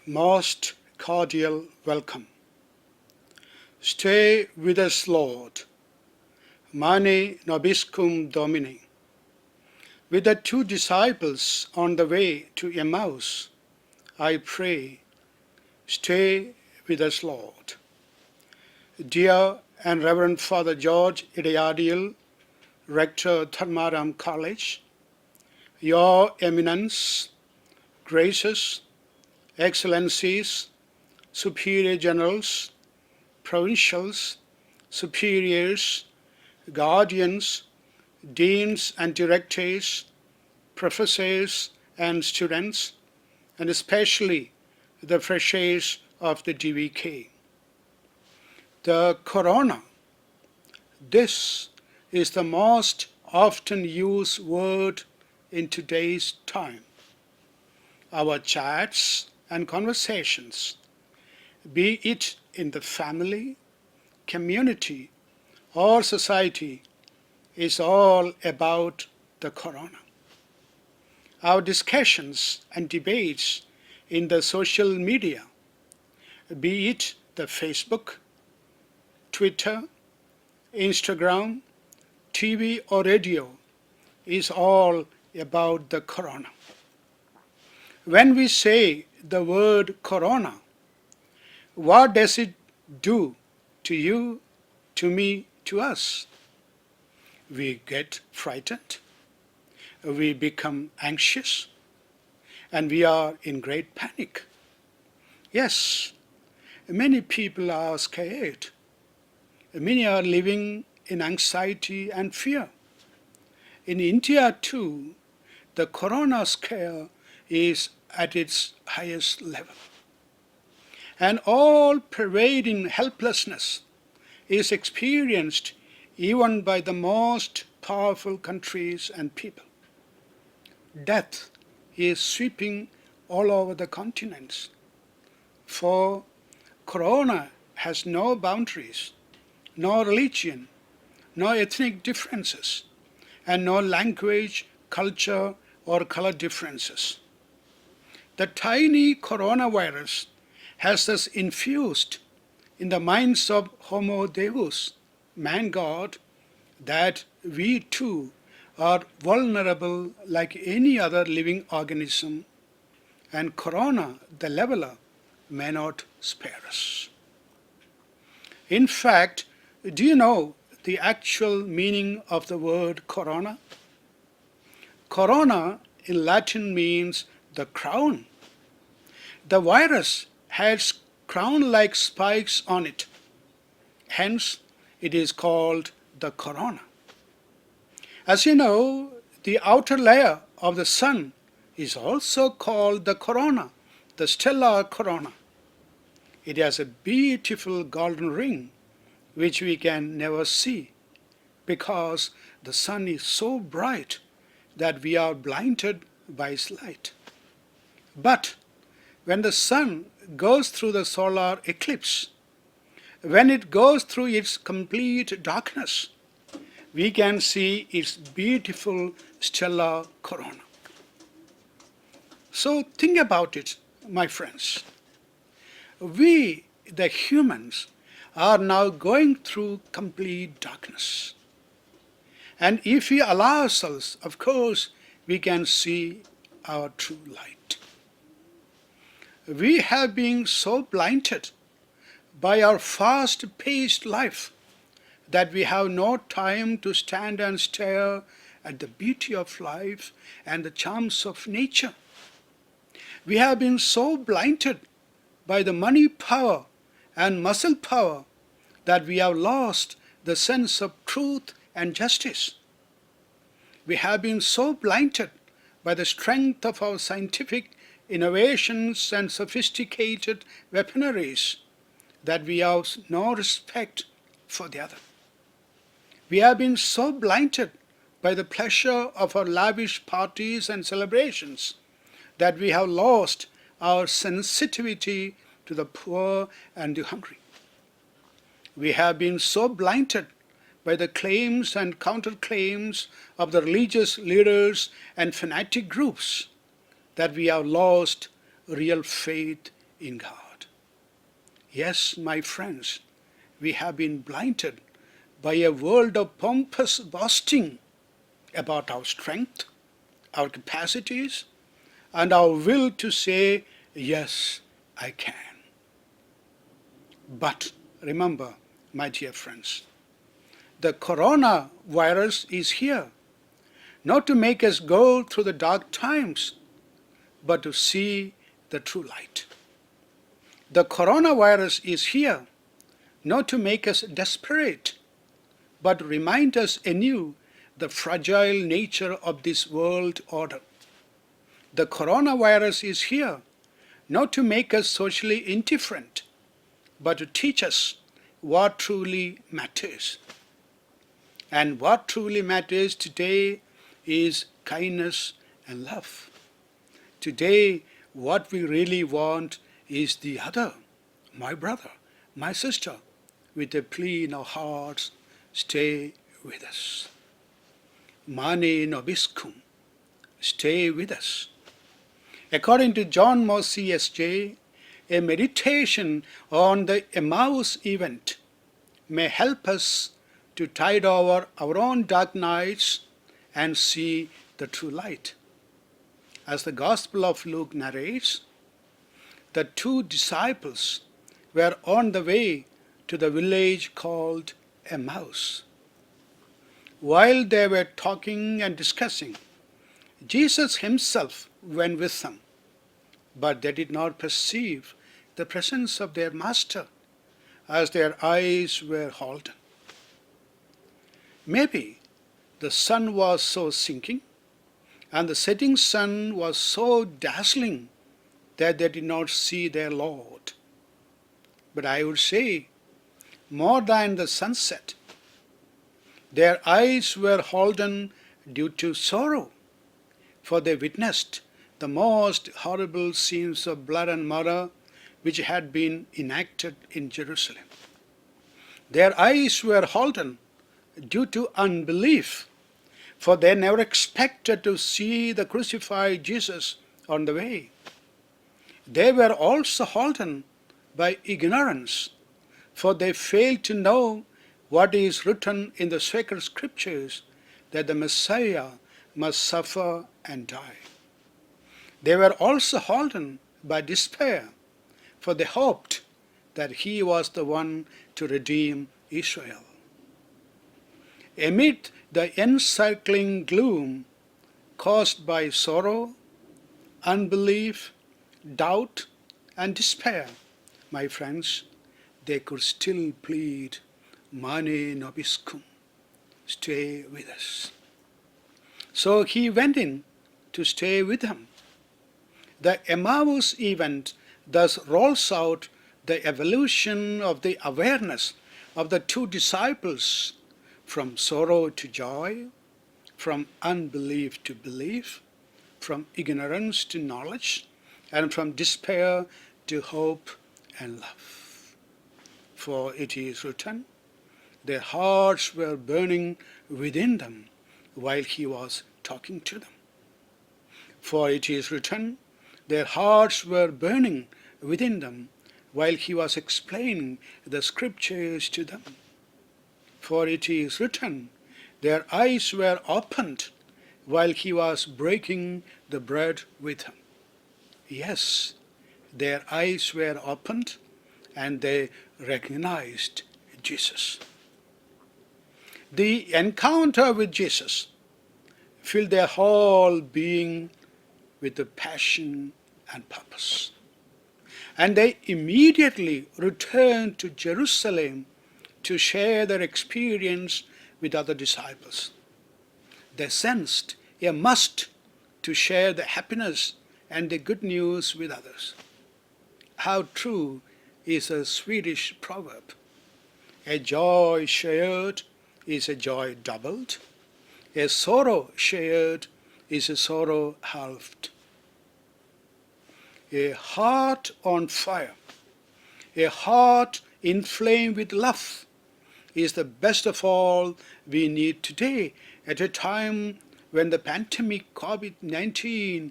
most cordial welcome. Stay with us, Lord. Mane nobiscum Domini. With the two disciples on the way to Emmaus, I pray, stay with us, Lord. Dear and Reverend Father George Ideadiel, Rector, Dharmaram College, Your Eminence, Graces, Excellencies, Superior Generals, Provincials, Superiors, Guardians, Deans and Directors, Professors and students, and especially the freshers of the DVK. The corona. This is the most often used word in today's time. Our chats and conversations, be it in the family, community, or society, is all about the corona. Our discussions and debates in the social media, be it the Facebook, Twitter, Instagram, TV or radio, is all about the corona. When we say the word corona, what does it do to you, to me, to us? We get frightened, we become anxious, and we are in great panic. Yes, many people are scared. Many are living in anxiety and fear. In India too, the corona scare is at its highest level. And all-pervading helplessness is experienced even by the most powerful countries and people. Death is sweeping all over the continents. For corona has no boundaries, no religion, no ethnic differences, and no language, culture, or color differences. The tiny coronavirus has thus infused in the minds of Homo Deus, man-God, that we too are vulnerable like any other living organism, and corona, the leveler, may not spare us. In fact, do you know the actual meaning of the word corona? Corona in Latin means the crown. The virus has crown-like spikes on it. Hence, it is called the corona. As you know, the outer layer of the sun is also called the corona, the stellar corona. It has a beautiful golden ring which we can never see because the sun is so bright that we are blinded by its light. But when the sun goes through the solar eclipse, when it goes through its complete darkness, we can see its beautiful stellar corona. So think about it, my friends. We, the humans, are now going through complete darkness. And if we allow ourselves, of course, we can see our true light. We have been so blinded by our fast-paced life that we have no time to stand and stare at the beauty of life and the charms of nature. We have been so blinded by the money power and muscle power that we have lost the sense of truth and justice. We have been so blinded by the strength of our scientific innovations and sophisticated weaponries that we have no respect for the other. We have been so blinded by the pleasure of our lavish parties and celebrations that we have lost our sensitivity to the poor and the hungry. We have been so blinded by the claims and counterclaims of the religious leaders and fanatic groups that we have lost real faith in God. Yes, my friends, we have been blinded by a world of pompous boasting about our strength, our capacities, and our will to say, yes, I can. But remember, my dear friends, the coronavirus is here, not to make us go through the dark times, but to see the true light. The coronavirus is here, not to make us desperate, but remind us anew the fragile nature of this world order. The coronavirus is here, not to make us socially indifferent, but to teach us what truly matters. And what truly matters today is kindness and love. Today, what we really want is the other, my brother, my sister, with a plea in our hearts, stay with us. Mane nobiscum, stay with us. According to John Moss CSJ, a meditation on the Emmaus event may help us to tide over our own dark nights and see the true light. As the Gospel of Luke narrates, the two disciples were on the way to the village called Emmaus. While they were talking and discussing, Jesus himself went with them, but they did not perceive the presence of their master, as their eyes were holden. Maybe the sun was so sinking, and the setting sun was so dazzling that they did not see their Lord. But I would say, more than the sunset, their eyes were holden due to sorrow, for they witnessed the most horrible scenes of blood and murder which had been enacted in Jerusalem. Their eyes were holden due to unbelief, for they never expected to see the crucified Jesus on the way. They were also holden by ignorance, for they failed to know what is written in the sacred scriptures, that the Messiah must suffer and die. They were also holden by despair, for they hoped that he was the one to redeem Israel. Amid the encircling gloom caused by sorrow, unbelief, doubt, and despair, my friends, they could still plead, Mane nobiscum, stay with us. So he went in to stay with them. The Emmaus event thus rolls out the evolution of the awareness of the two disciples from sorrow to joy, from unbelief to belief, from ignorance to knowledge, and from despair to hope and love. For it is written, their hearts were burning within them while he was talking to them. For it is written, their hearts were burning within them while he was explaining the scriptures to them. For it is written, their eyes were opened while he was breaking the bread with them. Yes, their eyes were opened and they recognized Jesus. The encounter with Jesus filled their whole being with the passion and purpose. And they immediately returned to Jerusalem to share their experience with other disciples. They sensed a must to share the happiness and the good news with others. How true is a Swedish proverb. A joy shared is a joy doubled. A sorrow shared is a sorrow halved. A heart on fire, a heart inflamed with love, is the best of all we need today at a time when the pandemic COVID-19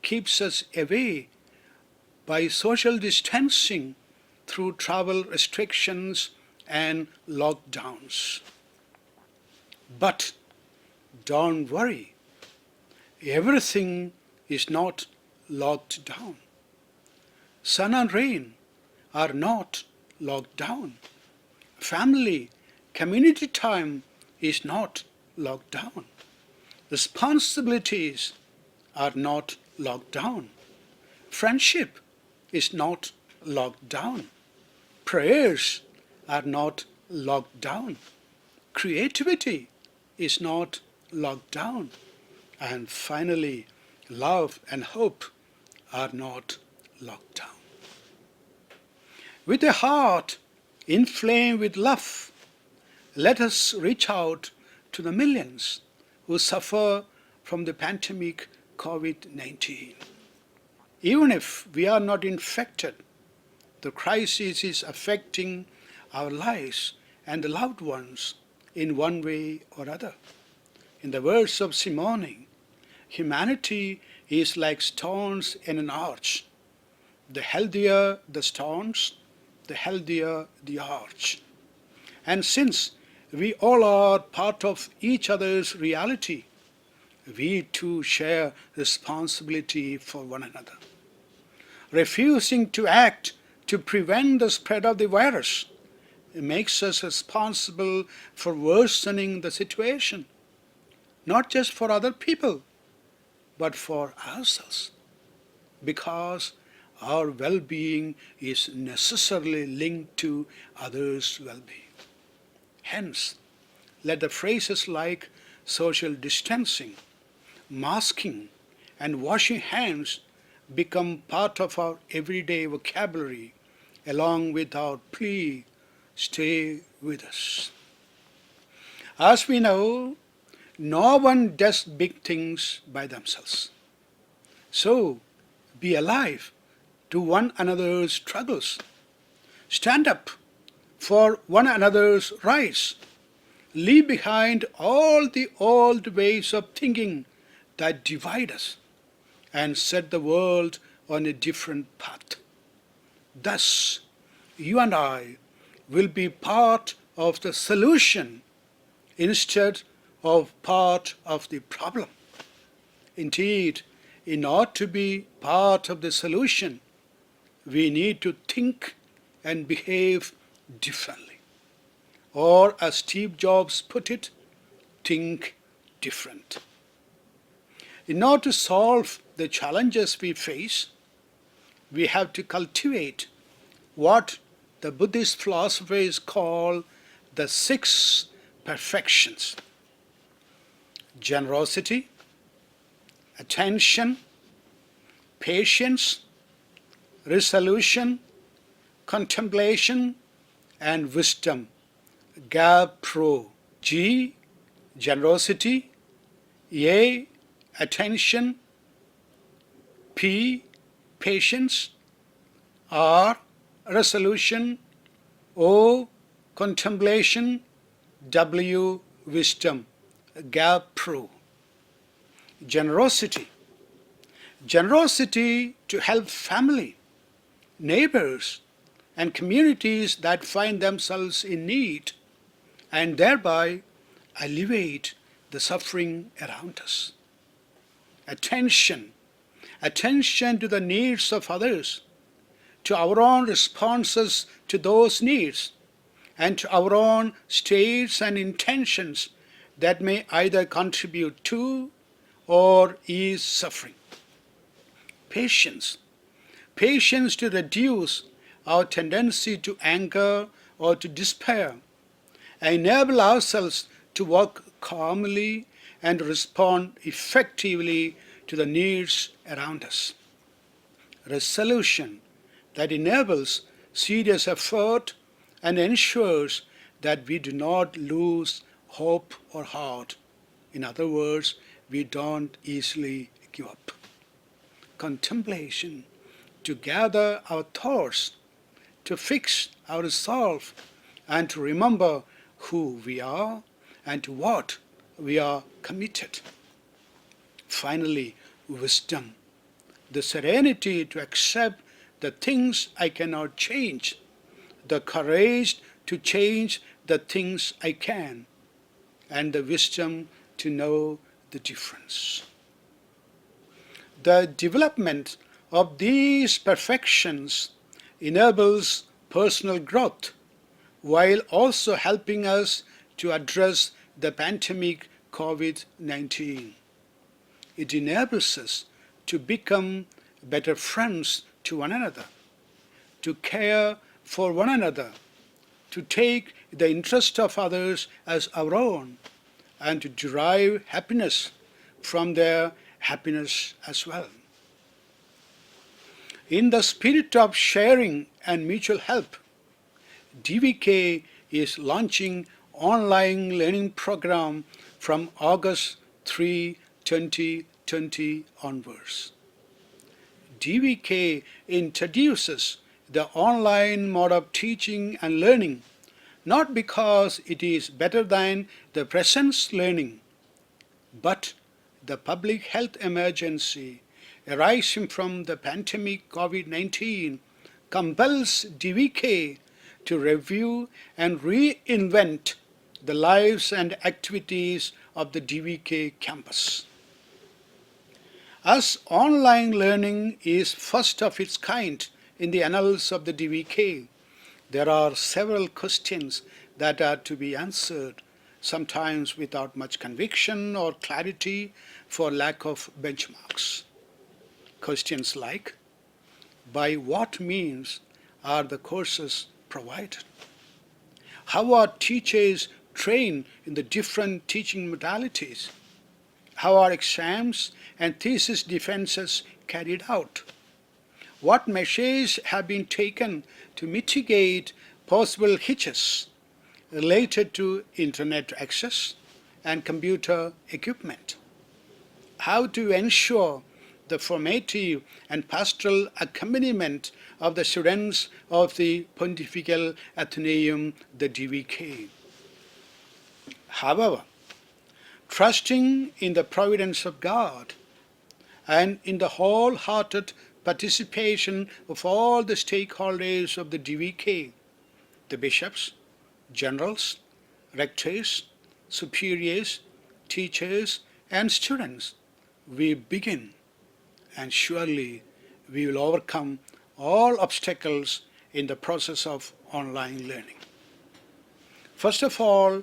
keeps us away by social distancing through travel restrictions and lockdowns. But don't worry, everything is not locked down. Sun and rain are not locked down. Family, community time is not locked down. Responsibilities are not locked down. Friendship is not locked down. Prayers are not locked down. Creativity is not locked down. And finally, love and hope are not locked down. With a heart inflamed with love, let us reach out to the millions who suffer from the pandemic COVID-19. Even if we are not infected, the crisis is affecting our lives and the loved ones in one way or other. In the words of Simone, humanity is like stones in an arch. The healthier the stones, the healthier the arch. And since we all are part of each other's reality, we too share responsibility for one another. Refusing to act to prevent the spread of the virus makes us responsible for worsening the situation, not just for other people, but for ourselves, because our well-being is necessarily linked to others' well-being. Hence, let the phrases like social distancing, masking, and washing hands become part of our everyday vocabulary, along with our plea, stay with us. As we know, no one does big things by themselves. So, be alive to one another's struggles. Stand up for one another's rights. Leave behind all the old ways of thinking that divide us and set the world on a different path. Thus, you and I will be part of the solution instead of part of the problem. Indeed, in order to be part of the solution, we need to think and behave differently. Or, as Steve Jobs put it, think different. In order to solve the challenges we face, we have to cultivate what the Buddhist philosophers call the 6 perfections: generosity, attention, patience, resolution, contemplation, and wisdom. Pro. G, generosity. A, attention. P, patience. R, resolution. O, contemplation. W, wisdom. Pro. Generosity. Generosity to help family, neighbors, and communities that find themselves in need, and thereby alleviate the suffering around us. Attention. Attention to the needs of others, to our own responses to those needs, and to our own states and intentions that may either contribute to or ease suffering. Patience. Patience to reduce our tendency to anger or to despair, and enable ourselves to work calmly and respond effectively to the needs around us. Resolution that enables serious effort and ensures that we do not lose hope or heart. In other words, we don't easily give up. Contemplation to gather our thoughts, to fix our resolve, and to remember who we are and to what we are committed. Finally, wisdom, the serenity to accept the things I cannot change, the courage to change the things I can, and the wisdom to know the difference. The development of these perfections enables personal growth while also helping us to address the pandemic COVID-19. It enables us to become better friends to one another, to care for one another, to take the interest of others as our own, and to derive happiness from their happiness as well. In the spirit of sharing and mutual help, DVK is launching online learning program from August 3, 2020 onwards. DVK introduces the online mode of teaching and learning not because it is better than the presence learning, but the public health emergency arising from the pandemic COVID-19 compels DVK to review and reinvent the lives and activities of the DVK campus. As online learning is first of its kind in the annals of the DVK, there are several questions that are to be answered, sometimes without much conviction or clarity for lack of benchmarks. Questions like, by what means are the courses provided? How are teachers trained in the different teaching modalities? How are exams and thesis defenses carried out? What measures have been taken to mitigate possible hitches related to internet access and computer equipment? How to ensure the formative and pastoral accompaniment of the students of the Pontifical Athenaeum, the DVK. However, trusting in the providence of God and in the wholehearted participation of all the stakeholders of the DVK, the bishops, generals, rectors, superiors, teachers, and students, we begin, and surely we will overcome all obstacles in the process of online learning. First of all,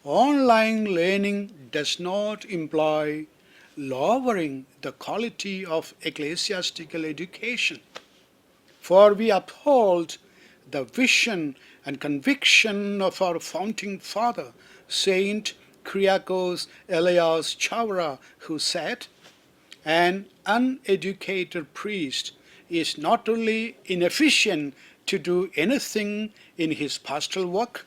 online learning does not imply lowering the quality of ecclesiastical education, for we uphold the vision and conviction of our founding father, Saint Kyriakos Elias Chavra, who said, an uneducated priest is not only inefficient to do anything in his pastoral work,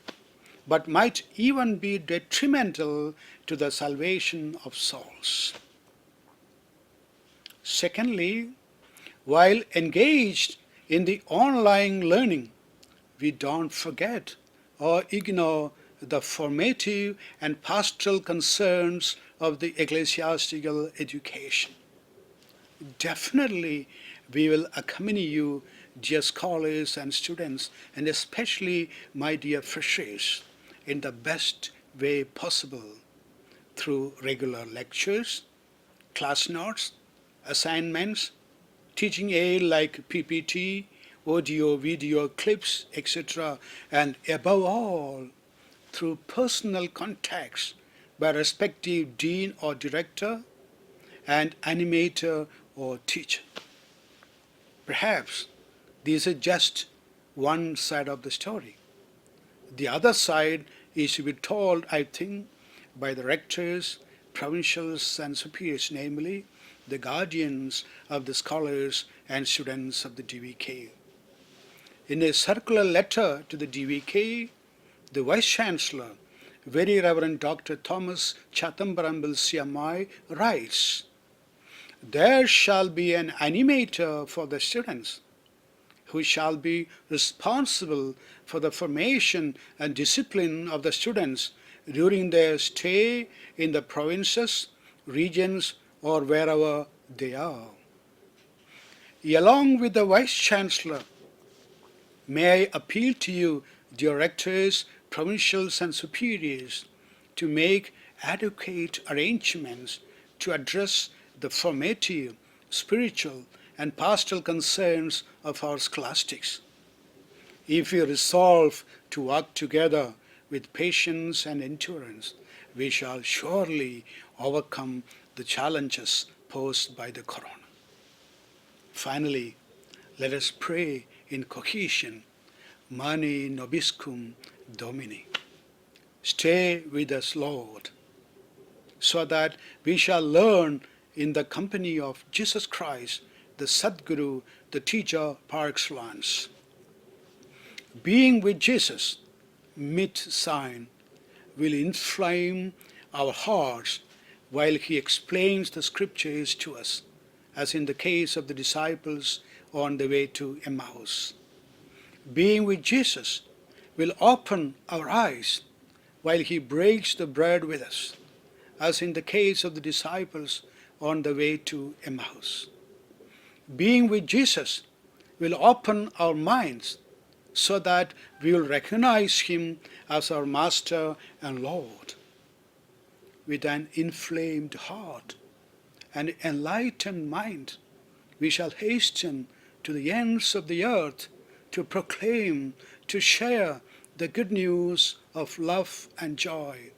but might even be detrimental to the salvation of souls. Secondly, while engaged in the online learning, we don't forget or ignore the formative and pastoral concerns of the ecclesiastical education. Definitely, we will accompany you, dear scholars and students, and especially my dear freshers, in the best way possible through regular lectures, class notes, assignments, teaching aid like PPT, audio, video clips, etc., and above all, through personal contacts by respective dean or director and animator or teacher. Perhaps this is just one side of the story. The other side is to be told, I think, by the rectors, provincials, and superiors, namely the guardians of the scholars and students of the DVK. In a circular letter to the DVK, the Vice-Chancellor, Very Reverend Dr. Thomas Chathambarambil CMI, writes, there shall be an animator for the students who shall be responsible for the formation and discipline of the students during their stay in the provinces, regions, or wherever they are. Along with the Vice Chancellor, may I appeal to you, dear rectors, provincials, and superiors, to make adequate arrangements to address the formative, spiritual, and pastoral concerns of our scholastics. If we resolve to work together with patience and endurance, we shall surely overcome the challenges posed by the corona. Finally, let us pray in cohesion. Mane nobiscum Domini. Stay with us, Lord, so that we shall learn in the company of Jesus Christ, the Sadguru, the teacher par excellence. Being with Jesus, mid sign, will inflame our hearts while he explains the scriptures to us, as in the case of the disciples on the way to Emmaus. Being with Jesus will open our eyes while he breaks the bread with us, as in the case of the disciples on the way to Emmaus. Being with Jesus will open our minds so that we will recognize him as our Master and Lord. With an inflamed heart and enlightened mind, we shall hasten to the ends of the earth to proclaim, to share the good news of love and joy,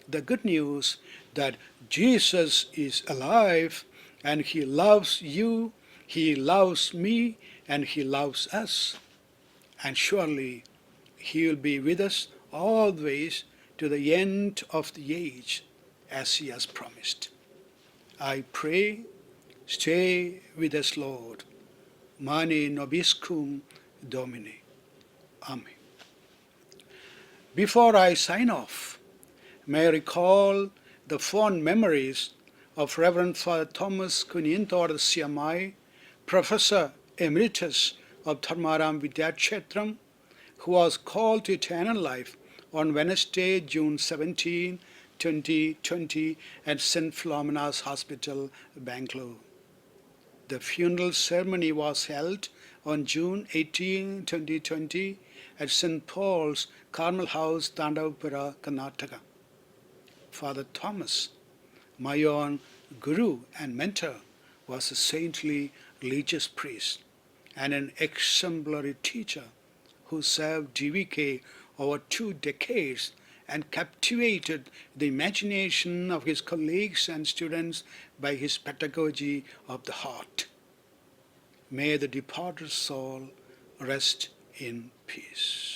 the good news that Jesus is alive and he loves you, he loves me, and he loves us. And surely he will be with us always to the end of the age, as he has promised. I pray, stay with us, Lord. Mane nobiscum Domini. Amen. Before I sign off, may I recall the fond memories of Reverend Father Thomas Kurian, CMI, Professor Emeritus of Dharmaram Vidyakshetram, who was called to eternal life on Wednesday, June 17, 2020 at St. Philomena's Hospital, Bangalore. The funeral ceremony was held on June 18, 2020 at St. Paul's Carmel House, Tandavapura, Karnataka. Father Thomas, my own guru and mentor, was a saintly religious priest and an exemplary teacher who served GVK over 2 decades and captivated the imagination of his colleagues and students by his pedagogy of the heart. May the departed soul rest in peace.